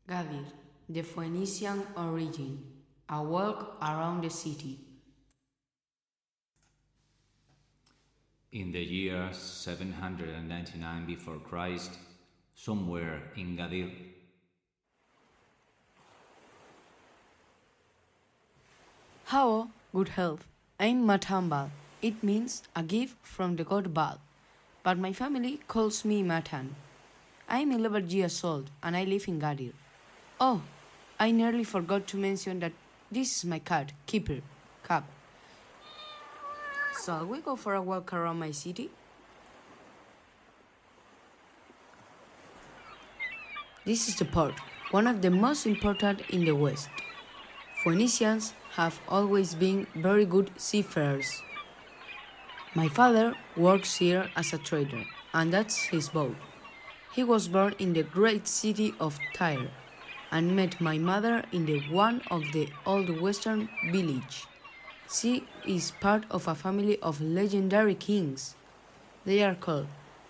Gadir, the Phoenician origin, a walk around the city. In the year 799 before Christ, somewhere in Gadir, How good health. I'm Matambal. It means a gift from the god Baal, but my family calls me Matan. I'm 11 years old and I live in Gadir. Oh, I nearly forgot to mention that this is my cat, Keeper, Cap. Shall we go for a walk around my city? This is the port, one of the most important in the West. Phoenicians have always been very good seafarers. My father works here as a trader, and that's his boat. He was born in the great city of Tyre and met my mother in the one of the old western village. She is part of a family of legendary kings. They are called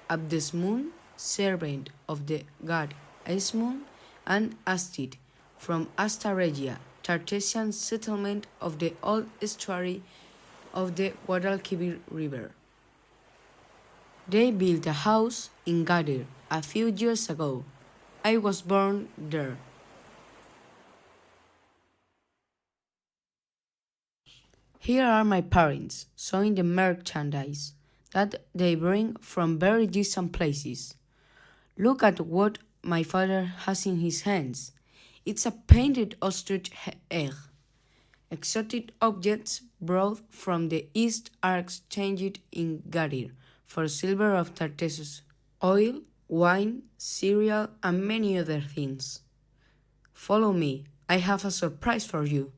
Abdesmun, servant of the god Esmun, and Astid, from Asta Regia, Tartessian settlement of the old estuary of the Guadalquivir River. They built a house in Gadir a few years ago. I was born there. Here are my parents, showing the merchandise that they bring from very distant places. Look at what my father has in his hands. It's a painted ostrich egg. Exotic objects brought from the east are exchanged in Gadir for silver of Tartessus, oil, wine, cereal, and many other things. Follow me, I have a surprise for you.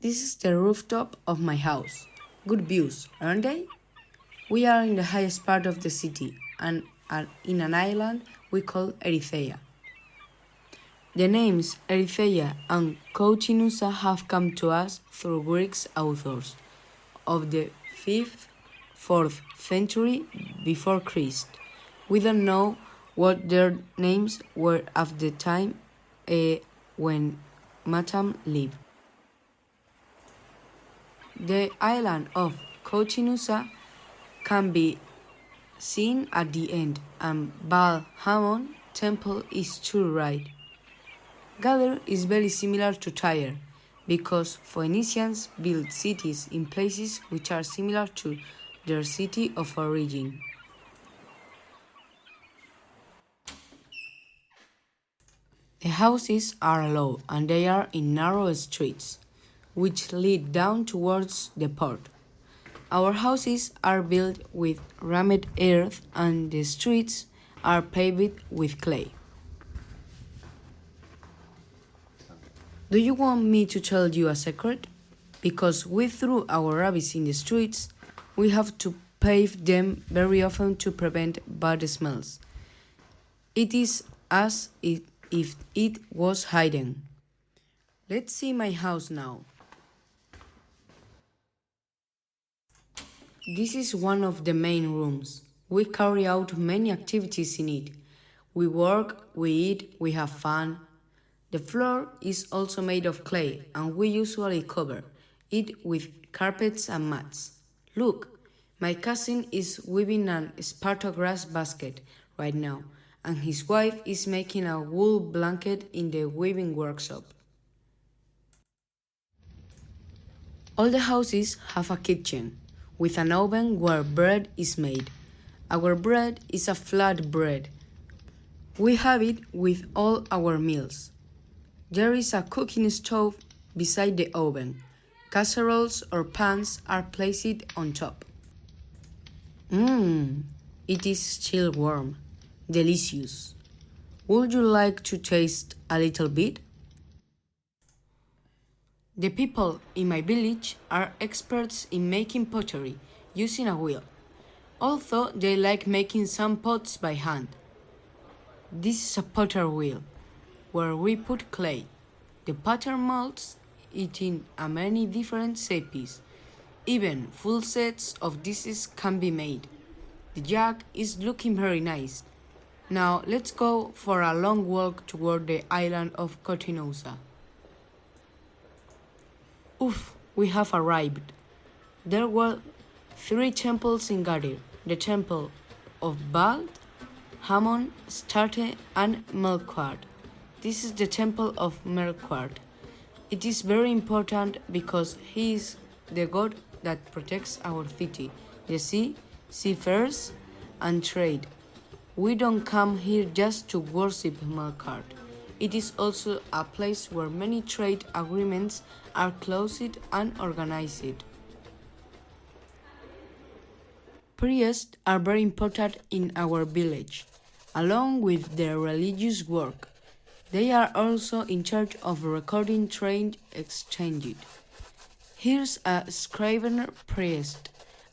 This is the rooftop of my house. Good views, aren't they? We are in the highest part of the city and are in an island we call Erytheia. The names Erytheia and Kouchinusa have come to us through Greek authors of the 5th, 4th century before Christ. We don't know what their names were at the time when Matam lived. The island of Kouchinusa can be seen at the end, and Baal Hamon temple is to the right. Gadir is very similar to Tyre, because Phoenicians built cities in places which are similar to their city of origin. The houses are low and they are in narrow streets, which lead down towards the port. Our houses are built with rammed earth and the streets are paved with clay. Do you want me to tell you a secret? Because we threw our rabbits in the streets, we have to pave them very often to prevent bad smells. It is as if it was hidden. Let's see my house now. This is one of the main rooms. We carry out many activities in it. We work, we eat, we have fun. The floor is also made of clay and we usually cover it with carpets and mats. Look, my cousin is weaving an Sparta grass basket right now and his wife is making a wool blanket in the weaving workshop. All the houses have a kitchen with an oven where bread is made. Our bread is a flat bread. We have it with all our meals. There is a cooking stove beside the oven. Casseroles or pans are placed on top. It is still warm. Delicious. Would you like to taste a little bit? The people in my village are experts in making pottery using a wheel, although they like making some pots by hand. This is a potter wheel, where we put clay. The pattern molds it in a many different shapes. Even full sets of dishes can be made. The jug is looking very nice. Now let's go for a long walk toward the island of Cotinosa. Oof, we have arrived. There were 3 temples in Gadir: the temple of Baal, Hammon, Astarte, and Melqart. This is the temple of Melqart. It is very important because he is the god that protects our city, the sea, seafarers, and trade. We don't come here just to worship Melqart. It is also a place where many trade agreements are closed and organized. Priests are very important in our village, along with their religious work. They are also in charge of recording trade exchanges. Here's a scrivener priest,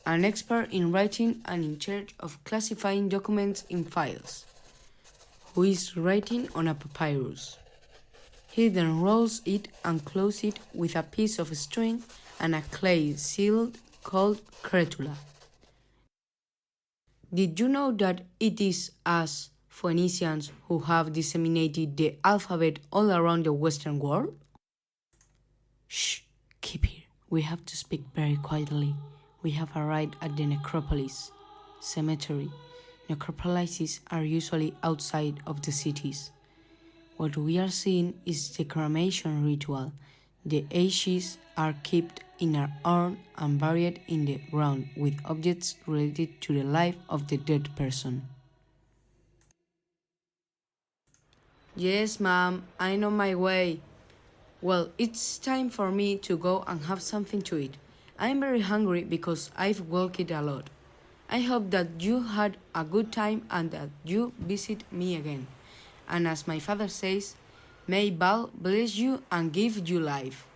an expert in writing and in charge of classifying documents in files, who is writing on a papyrus. He then rolls it and closes it with a piece of string and a clay shield called cretula. Did you know that it is us Phoenicians who have disseminated the alphabet all around the Western world? Shh, keep here. We have to speak very quietly. We have arrived at the necropolis, cemetery. Necropolises are usually outside of the cities. What we are seeing is the cremation ritual. The ashes are kept in an urn and buried in the ground with objects related to the life of the dead person. Yes, ma'am, I'm on my way. Well, it's time for me to go and have something to eat. I'm very hungry because I've walked a lot. I hope that you had a good time and that you visit me again. And as my father says, may Baal bless you and give you life.